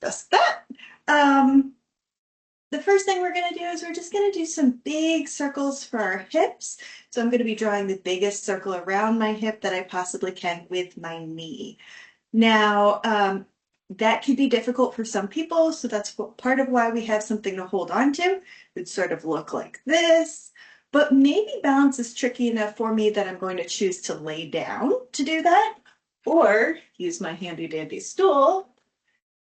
just that. The first thing we're going to do is we're just going to do some big circles for our hips. So I'm going to be drawing the biggest circle around my hip that I possibly can with my knee. Now, that can be difficult for some people, so that's part of why we have something to hold on to. It would sort of look like this, but maybe balance is tricky enough for me that I'm going to choose to lay down to do that, or use my handy dandy stool.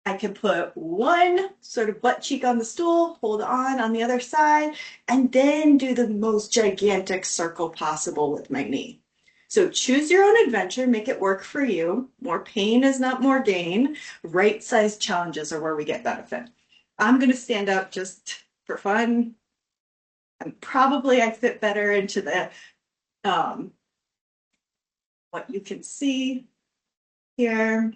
I can put one sort of butt cheek on the stool, hold on the other side, and then do the most gigantic circle possible with my knee. So choose your own adventure, make it work for you. More pain is not more gain. Right-sized challenges are where we get benefit. I'm going to stand up just for fun. And probably I fit better into the what you can see here.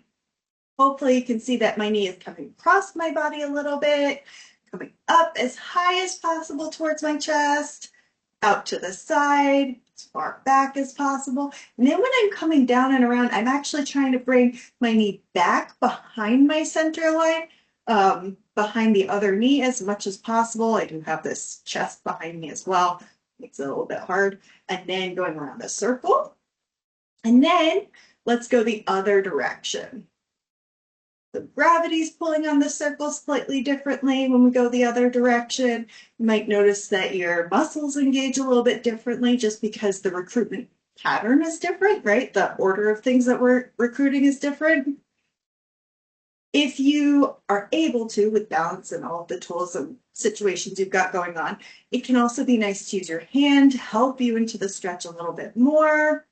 Hopefully you can see that my knee is coming across my body a little bit, coming up as high as possible towards my chest, out to the side, as far back as possible. And then when I'm coming down and around, I'm actually trying to bring my knee back behind my center line, behind the other knee as much as possible. I do have this chest behind me as well. Makes it a little bit hard. And then going around the circle. And then let's go the other direction. The gravity's pulling on the circle slightly differently when we go the other direction. You might notice that your muscles engage a little bit differently just because the recruitment pattern is different, right? The order of things that we're recruiting is different. If you are able to, with balance and all of the tools and situations you've got going on, it can also be nice to use your hand to help you into the stretch a little bit more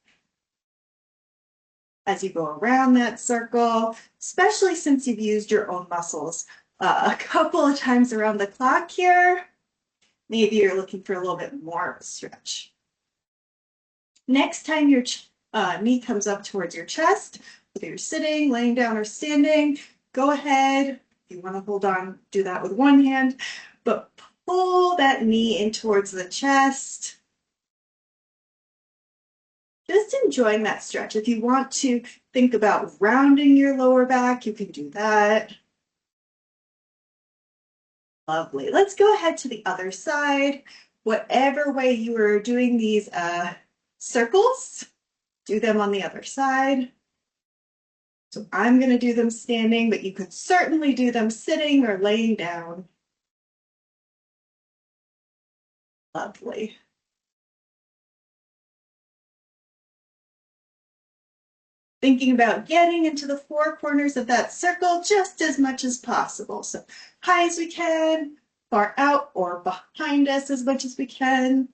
as you go around that circle, especially since you've used your own muscles a couple of times around the clock here. Maybe you're looking for a little bit more of a stretch. Next time your knee comes up towards your chest, whether you're sitting, laying down, or standing, go ahead. If you want to hold on, do that with one hand, but pull that knee in towards the chest. Just enjoying that stretch. If you want to think about rounding your lower back, you can do that. Lovely. Let's go ahead to the other side. Whatever way you are doing these circles, do them on the other side. So I'm going to do them standing, but you could certainly do them sitting or laying down. Lovely. Thinking about getting into the four corners of that circle just as much as possible. So high as we can, far out or behind us as much as we can,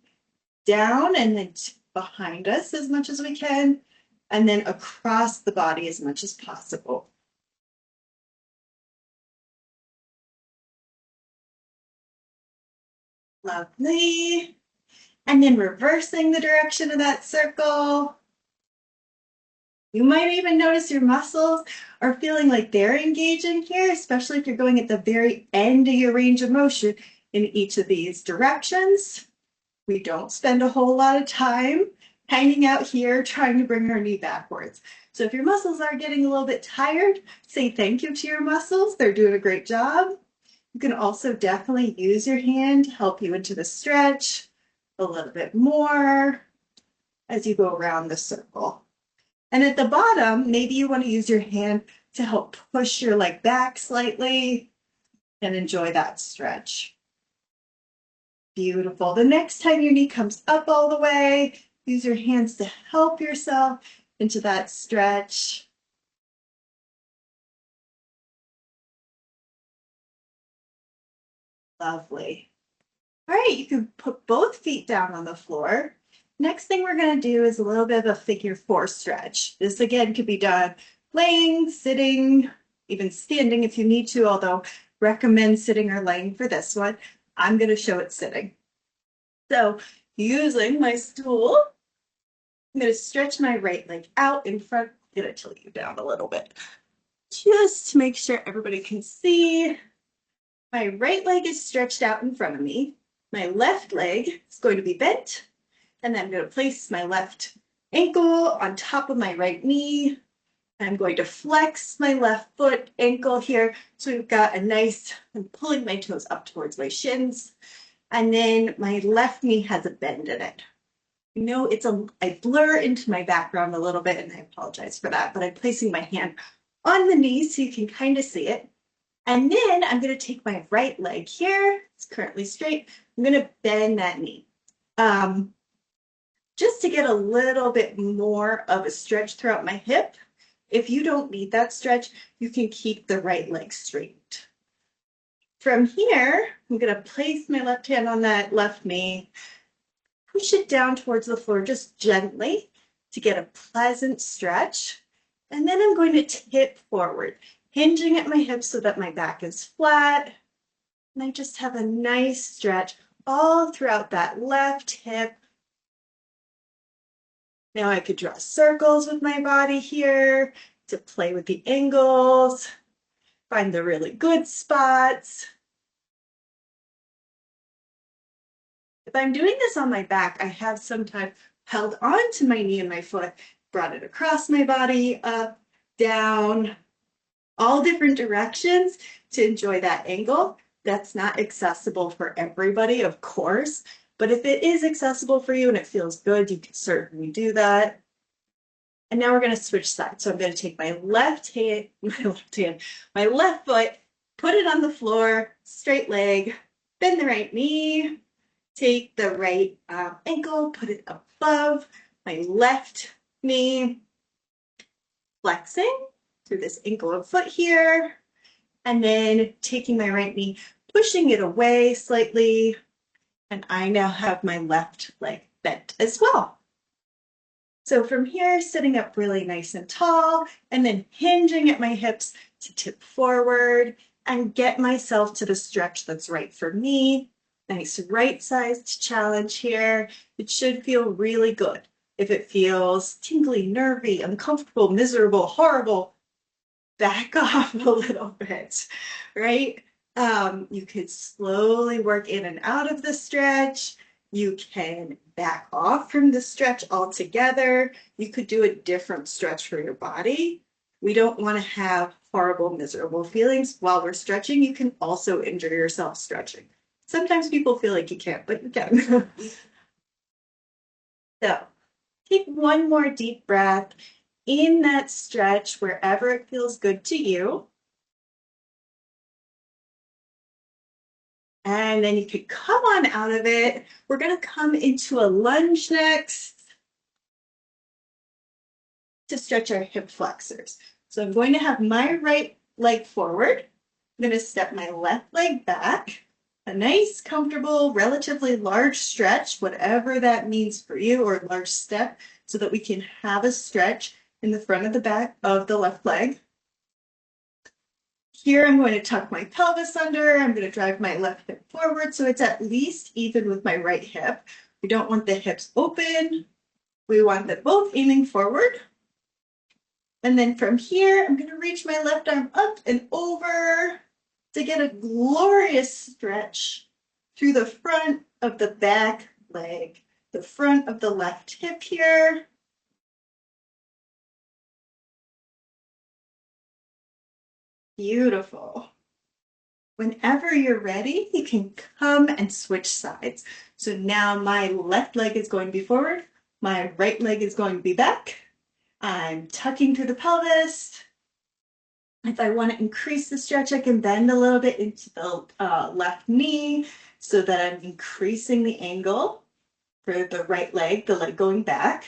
down and then behind us as much as we can, and then across the body as much as possible. Lovely. And then reversing the direction of that circle. You might even notice your muscles are feeling like they're engaging here, especially if you're going at the very end of your range of motion in each of these directions. We don't spend a whole lot of time hanging out here trying to bring our knee backwards. So if your muscles are getting a little bit tired, say thank you to your muscles. They're doing a great job. You can also definitely use your hand to help you into the stretch a little bit more as you go around the circle. And at the bottom, maybe you want to use your hand to help push your leg back slightly and enjoy that stretch. Beautiful. The next time your knee comes up all the way, use your hands to help yourself into that stretch. Lovely. All right, you can put both feet down on the floor. Next thing we're going to do is a little bit of a figure four stretch. This again could be done laying, sitting, even standing if you need to, although recommend sitting or laying for this one. I'm going to show it sitting. So using my stool, I'm going to stretch my right leg out in front. I'm going to tilt you down a little bit just to make sure everybody can see. My right leg is stretched out in front of me. My left leg is going to be bent, and then I'm going to place my left ankle on top of my right knee I'm going to flex my left foot ankle here. So we've got a nice, I'm pulling my toes up towards my shins. And then my left knee has a bend in it. You know, I blur into my background a little bit, and I apologize for that, but I'm placing my hand on the knee so you can kind of see it. And then I'm going to take my right leg here. It's currently straight. I'm going to bend that knee. Just to get a little bit more of a stretch throughout my hip. If you don't need that stretch, you can keep the right leg straight. From here, I'm going to place my left hand on that left knee, push it down towards the floor just gently to get a pleasant stretch. And then I'm going to tip forward, hinging at my hips so that my back is flat. And I just have a nice stretch all throughout that left hip. Now I could draw circles with my body here to play with the angles, find the really good spots. If I'm doing this on my back, I have sometimes held on to my knee and my foot, brought it across my body, up, down, all different directions to enjoy that angle. That's not accessible for everybody, of course, but if it is accessible for you and it feels good, you can certainly do that. And now we're going to switch sides. So I'm going to take my left foot, put it on the floor, straight leg, bend the right knee, take the right ankle, put it above my left knee, flexing through this ankle and foot here, and then taking my right knee, pushing it away slightly, and I now have my left leg bent as well. So from here, sitting up really nice and tall, and then hinging at my hips to tip forward and get myself to the stretch that's right for me. Nice right-sized challenge here. It should feel really good. If it feels tingly, nervy, uncomfortable, miserable, horrible, back off a little bit, right? You could slowly work in and out of the stretch. You can back off from the stretch altogether. You could do a different stretch for your body. We don't want to have horrible, miserable feelings while we're stretching. You can also injure yourself stretching. Sometimes people feel like you can't, but you can. So take one more deep breath in that stretch wherever it feels good to you. And then you could come on out of it. We're going to come into a lunge next to stretch our hip flexors. So I'm going to have my right leg forward. I'm going to step my left leg back. A nice, comfortable, relatively large stretch, whatever that means for you, or a large step, so that we can have a stretch in the front of the back of the left leg. Here, I'm going to tuck my pelvis under. I'm going to drive my left hip forward so it's at least even with my right hip. We don't want the hips open. We want them both aiming forward. And then from here, I'm going to reach my left arm up and over to get a glorious stretch through the front of the back leg, the front of the left hip here. Beautiful. Whenever you're ready, you can come and switch sides. So now my left leg is going to be forward, my right leg is going to be back. I'm tucking through the pelvis. If I want to increase the stretch, I can bend a little bit into the left knee so that I'm increasing the angle for the right leg, the leg going back.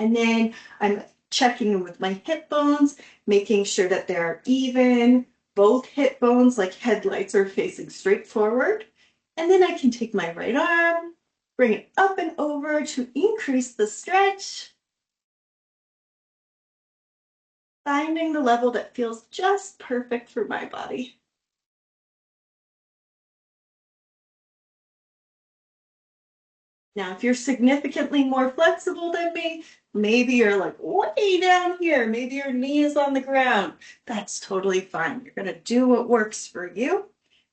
And then I'm checking in with my hip bones, making sure that they're even. Both hip bones, like headlights, are facing straight forward. And then I can take my right arm, bring it up and over to increase the stretch. Finding the level that feels just perfect for my body. Now, if you're significantly more flexible than me, maybe you're like way down here, maybe your knee is on the ground. That's totally fine. You're going to do what works for you,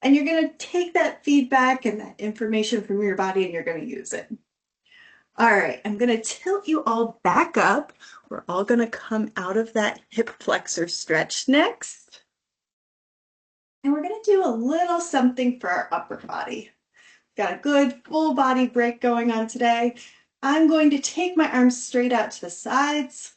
and you're going to take that feedback and that information from your body and you're going to use it. All right, I'm going to tilt you all back up. We're all going to come out of that hip flexor stretch next. And we're going to do a little something for our upper body. Got a good full body break going on today. I'm going to take my arms straight out to the sides.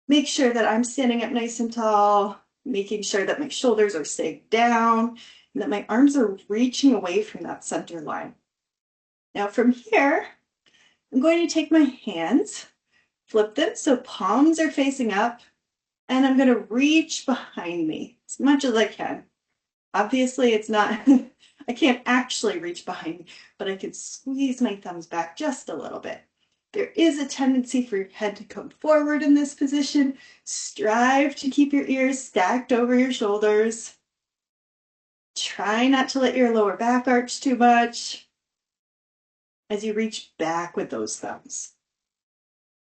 Make sure that I'm standing up nice and tall, making sure that my shoulders are staying down and that my arms are reaching away from that center line. Now from here, I'm going to take my hands, flip them so palms are facing up, and I'm going to reach behind me as much as I can. Obviously, it's not, I can't actually reach behind me, but I can squeeze my thumbs back just a little bit. There is a tendency for your head to come forward in this position. Strive to keep your ears stacked over your shoulders. Try not to let your lower back arch too much as you reach back with those thumbs.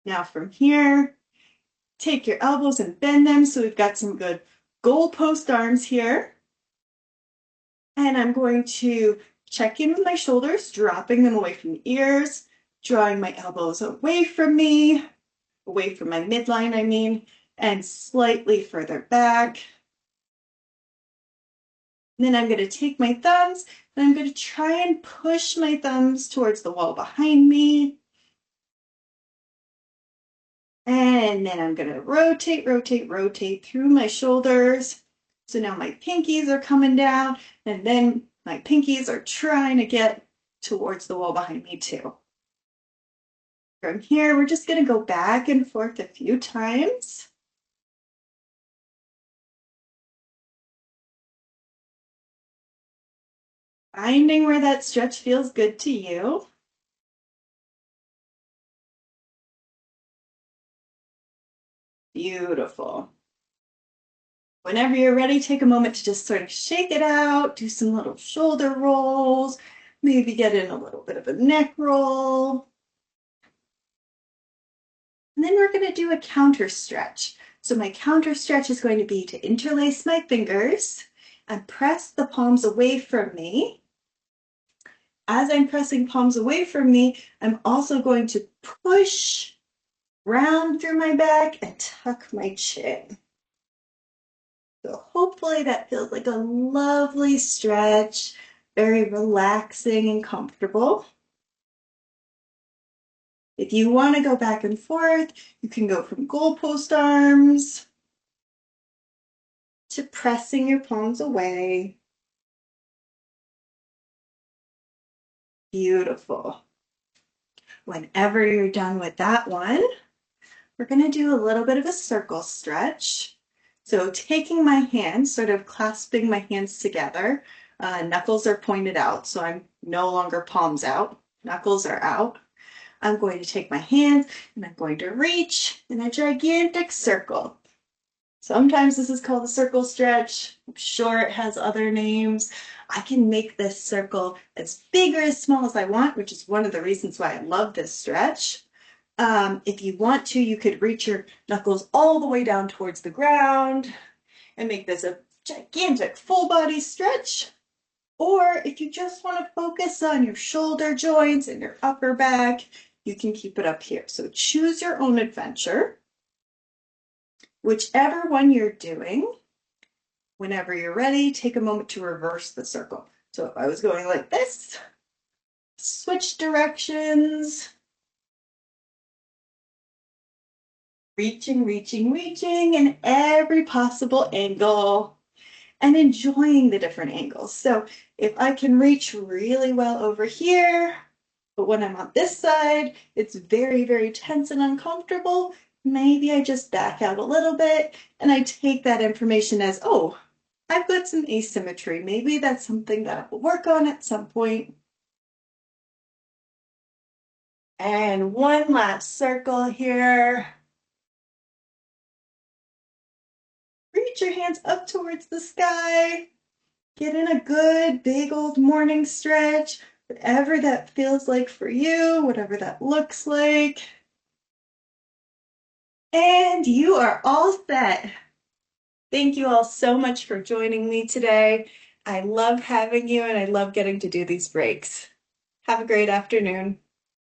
Now from here, take your elbows and bend them so we've got some good goalpost arms here. And I'm going to check in with my shoulders, dropping them away from the ears, drawing my elbows away from me, away from my midline, I mean, and slightly further back. And then I'm going to take my thumbs and I'm going to try and push my thumbs towards the wall behind me. And then I'm going to rotate, rotate, rotate through my shoulders. So now my pinkies are coming down, and then my pinkies are trying to get towards the wall behind me too. From here, we're just going to go back and forth a few times. Finding where that stretch feels good to you. Beautiful. Whenever you're ready, take a moment to just sort of shake it out, do some little shoulder rolls, maybe get in a little bit of a neck roll. And then we're going to do a counter stretch. So my counter stretch is going to be to interlace my fingers and press the palms away from me. As I'm pressing palms away from me, I'm also going to push round through my back and tuck my chin. So hopefully that feels like a lovely stretch, very relaxing and comfortable. If you want to go back and forth, you can go from goalpost arms to pressing your palms away. Beautiful. Whenever you're done with that one, we're going to do a little bit of a circle stretch. So taking my hands, sort of clasping my hands together, knuckles are pointed out, so I'm no longer palms out, knuckles are out. I'm going to take my hands and I'm going to reach in a gigantic circle. Sometimes this is called a circle stretch. I'm sure it has other names. I can make this circle as big or as small as I want, which is one of the reasons why I love this stretch. If you want to, you could reach your knuckles all the way down towards the ground and make this a gigantic full body stretch. Or if you just want to focus on your shoulder joints and your upper back, you can keep it up here. So choose your own adventure. Whichever one you're doing, whenever you're ready, take a moment to reverse the circle. So if I was going like this, switch directions. Reaching, reaching, reaching in every possible angle and enjoying the different angles. So if I can reach really well over here, but when I'm on this side, it's very, very tense and uncomfortable, maybe I just back out a little bit and I take that information as, oh, I've got some asymmetry. Maybe that's something that I will work on at some point. And one last circle here. Reach your hands up towards the sky. Get in a good big old morning stretch, whatever that feels like for you, whatever that looks like. And you are all set. Thank you all so much for joining me today. I love having you and I love getting to do these breaks. Have a great afternoon.